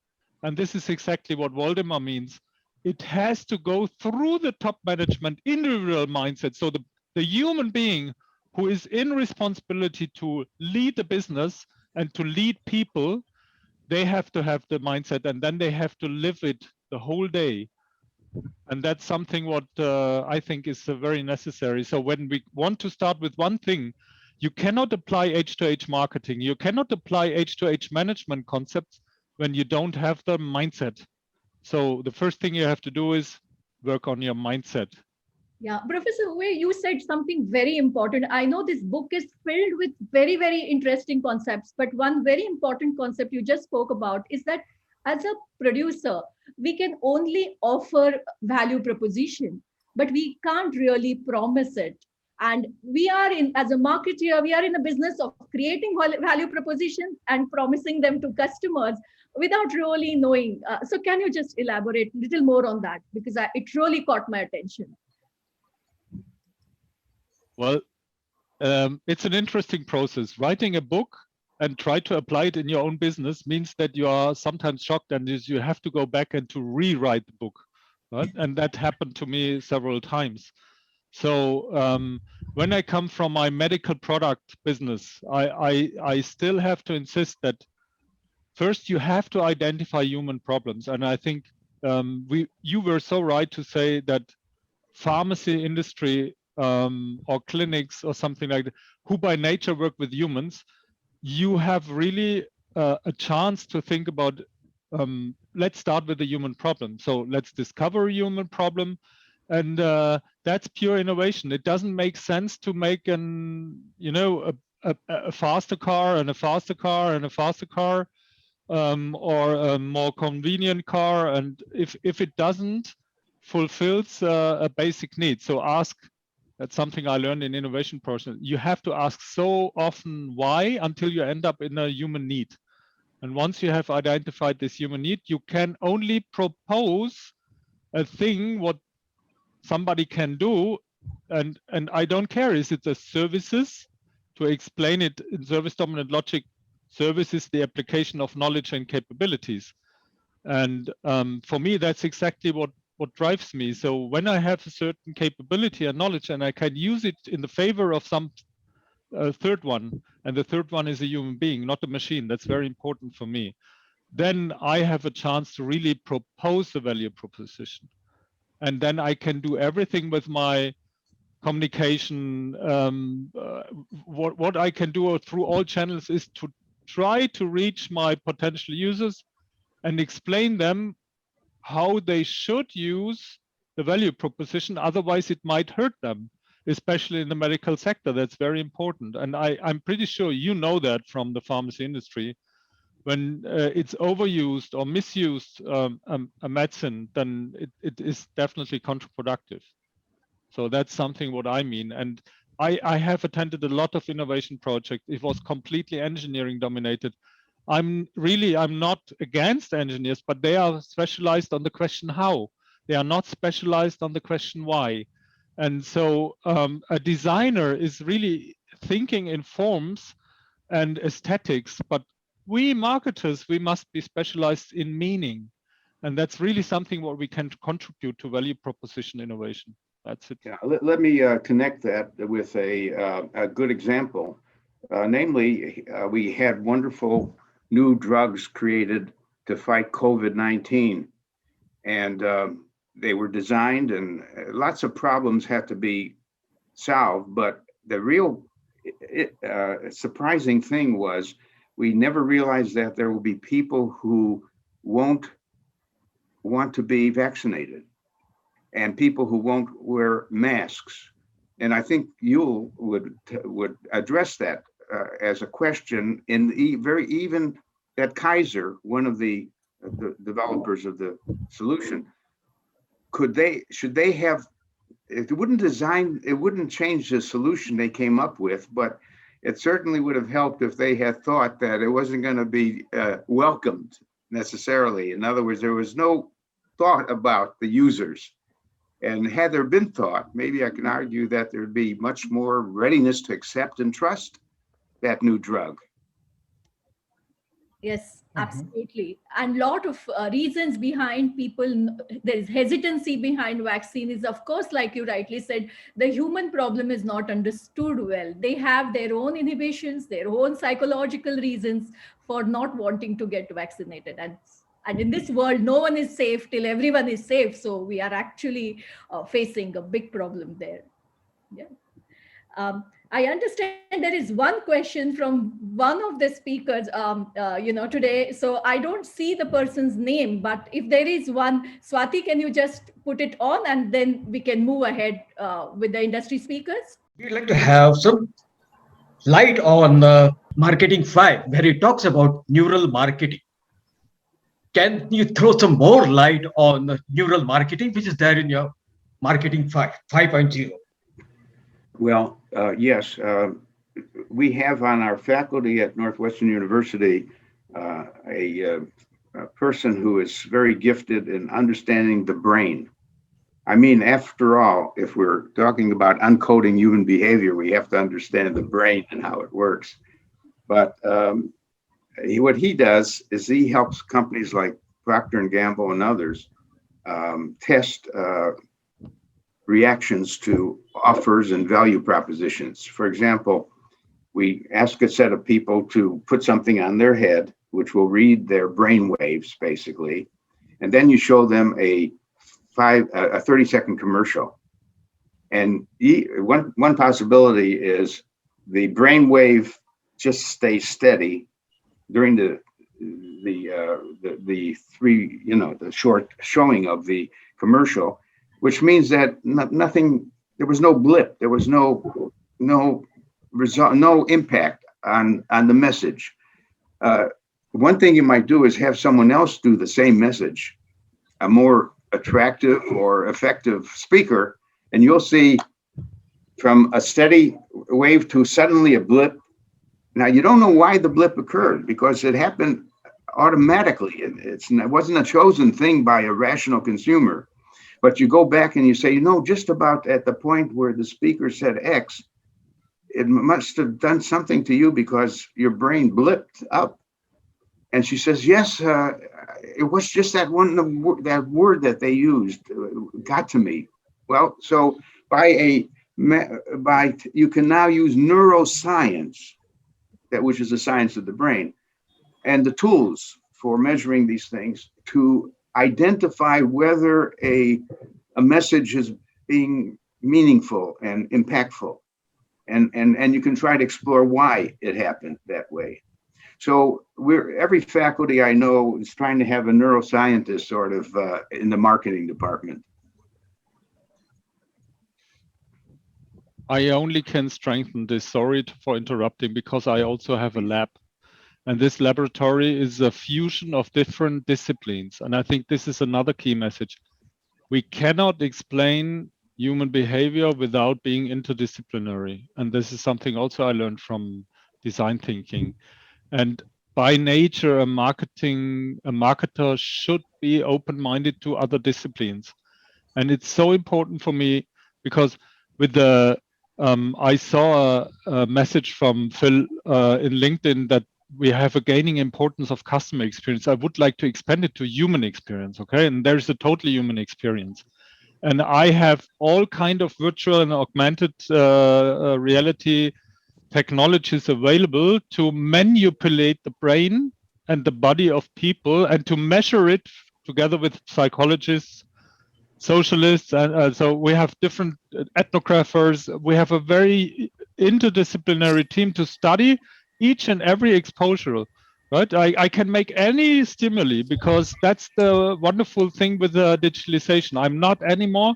S4: And this is exactly what Waldemar means. It has to go through the top management individual mindset. So the human being who is in responsibility to lead the business and to lead people, they have to have the mindset, and then they have to live it the whole day. And that's something what I think is very necessary. So when we want to start with one thing, you cannot apply H2H marketing. You cannot apply H2H management concepts when you don't have the mindset. So the first thing you have to do is work on your mindset.
S1: Yeah, Professor Uwe, you said something very important. I know this book is filled with very, very interesting concepts, but one very important concept you just spoke about is that as a producer, we can only offer value proposition, but we can't really promise it. And we are in, as a marketer, we are in a business of creating value propositions and promising them to customers without really knowing. So can you just elaborate a little more on that? Because it really caught my attention.
S4: Well, it's an interesting process. Writing a book and try to apply it in your own business means that you are sometimes shocked and you have to go back and to rewrite the book, right? And that happened to me several times. So when I come from my medical product business, I still have to insist that first you have to identify human problems. And I think you were so right to say that pharmacy industry or clinics or something like that, who by nature work with humans, you have really a chance to think about, let's start with the human problem. So let's discover a human problem. And that's pure innovation. It doesn't make sense to make a faster car and a faster car and a faster car, or a more convenient car. And if it doesn't fulfills a basic need. So that's something I learned in innovation process. You have to ask so often why until you end up in a human need. And once you have identified this human need, you can only propose a thing what somebody can do. And I don't care, is it the services? To explain it in service dominant logic, service is the application of knowledge and capabilities. And for me, that's exactly what drives me. So when I have a certain capability and knowledge and I can use it in the favor of some third one, and the third one is a human being, not a machine, that's very important for me, then I have a chance to really propose the value proposition. And then I can do everything with my communication. What I can do through all channels is to try to reach my potential users and explain them how they should use the value proposition. Otherwise, it might hurt them, especially in the medical sector. That's very important. And I'm pretty sure you know that from the pharmacy industry. When it's overused or misused a medicine, then it is definitely counterproductive. So that's something what I mean. And I have attended a lot of innovation projects. It was completely engineering dominated. I'm not against engineers, but they are specialized on the question how. They are not specialized on the question why. And so a designer is really thinking in forms and aesthetics, but we marketers, we must be specialized in meaning. And that's really something what we can contribute to value proposition innovation. That's it.
S2: Yeah, let me connect that with a good example. Namely, we had wonderful new drugs created to fight COVID-19. And they were designed and lots of problems had to be solved. But the real surprising thing was we never realized that there will be people who won't want to be vaccinated and people who won't wear masks. And I think you would address that as a question in even at Kaiser, one of the developers of the solution. Should they have, it wouldn't change the solution they came up with, but it certainly would have helped if they had thought that it wasn't going to be welcomed necessarily. In other words, there was no thought about the users. And had there been thought, maybe I can argue that there'd be much more readiness to accept and trust that new drug.
S1: Yes, absolutely. And a lot of reasons behind people, there is hesitancy behind vaccine is, of course, like you rightly said, the human problem is not understood well. They have their own inhibitions, their own psychological reasons for not wanting to get vaccinated. And in this world, no one is safe till everyone is safe. So we are actually facing a big problem there. Yeah. I understand there is one question from one of the speakers, today. So I don't see the person's name, but if there is one, Swati, can you just put it on and then we can move ahead with the industry speakers?
S7: We'd like to have some light on Marketing 5, where it talks about neural marketing. Can you throw some more light on neural marketing, which is there in your Marketing 5.0?
S2: Well, yes. We have on our faculty at Northwestern University a person who is very gifted in understanding the brain. I mean, after all, if we're talking about uncoding human behavior, we have to understand the brain and how it works. But what he does is he helps companies like Procter and Gamble and others test reactions to offers and value propositions. For example, we ask a set of people to put something on their head, which will read their brain waves, basically, and then you show them a 30-second commercial. And one possibility is the brain wave just stays steady during the three, the short showing of the commercial, which means that nothing, there was no blip, there was no result, no impact on the message. One thing you might do is have someone else do the same message, a more attractive or effective speaker, and you'll see from a steady wave to suddenly a blip. Now, you don't know why the blip occurred because it happened automatically. It wasn't a chosen thing by a rational consumer. But you go back and you say, just about at the point where the speaker said X, it must have done something to you because your brain blipped up. And she says, yes, it was just that word that they used got to me. Well, so you can now use neuroscience, which is the science of the brain, and the tools for measuring these things to identify whether a message is being meaningful and impactful. And you can try to explore why it happened that way. So every faculty I know is trying to have a neuroscientist sort of in the marketing department.
S4: I only can strengthen this. Sorry for interrupting, because I also have a lab. And this laboratory is a fusion of different disciplines. And I think this is another key message. We cannot explain human behavior without being interdisciplinary. And this is something also I learned from design thinking. And by nature, a marketer should be open-minded to other disciplines. And it's so important for me because with the, I saw a message from Phil in LinkedIn that we have a gaining importance of customer experience. I would like to expand it to human experience, okay? And there's a totally human experience. And I have all kind of virtual and augmented reality technologies available to manipulate the brain and the body of people and to measure it together with psychologists, socialists, and so we have different ethnographers. We have a very interdisciplinary team to study each and every exposure, right? I can make any stimuli because that's the wonderful thing with the digitalization. I'm not anymore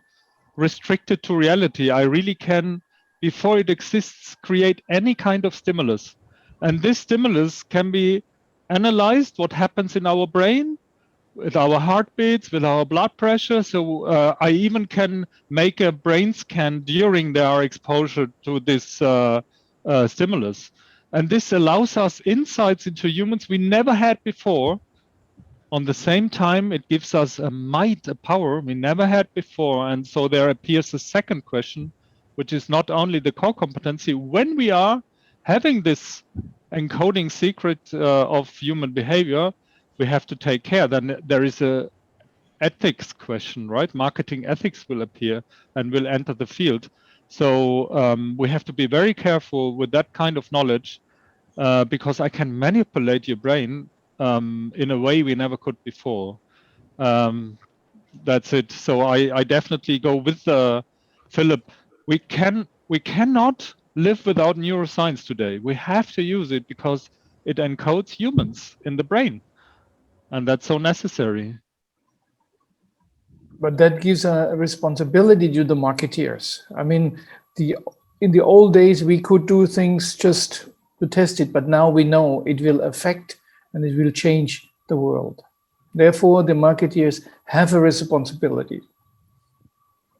S4: restricted to reality. I really can, before it exists, create any kind of stimulus. And this stimulus can be analyzed, what happens in our brain, with our heartbeats, with our blood pressure. So I even can make a brain scan during their exposure to this stimulus. And this allows us insights into humans we never had before. On the same time, it gives us a might, a power we never had before. And so there appears a second question, which is not only the core competency. When we are having this encoding secret of human behavior, we have to take care. Then there is a ethics question, right? Marketing ethics will appear and will enter the field. So we have to be very careful with that kind of knowledge because I can manipulate your brain in a way we never could before. That's it. So I definitely go with Philip. We cannot live without neuroscience today. We have to use it because it encodes humans in the brain, and that's so necessary.
S3: But that gives a responsibility to the marketeers. I mean, in the old days, we could do things just to test it, but now we know it will affect and it will change the world. Therefore, the marketeers have a responsibility.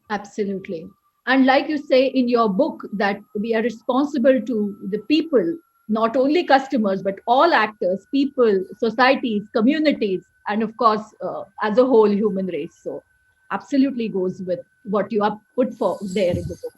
S1: Absolutely. And like you say in your book, that we are responsible to the people, not only customers, but all actors, people, societies, communities, and of course, as a whole human race. So absolutely goes with what you have put for there in the book.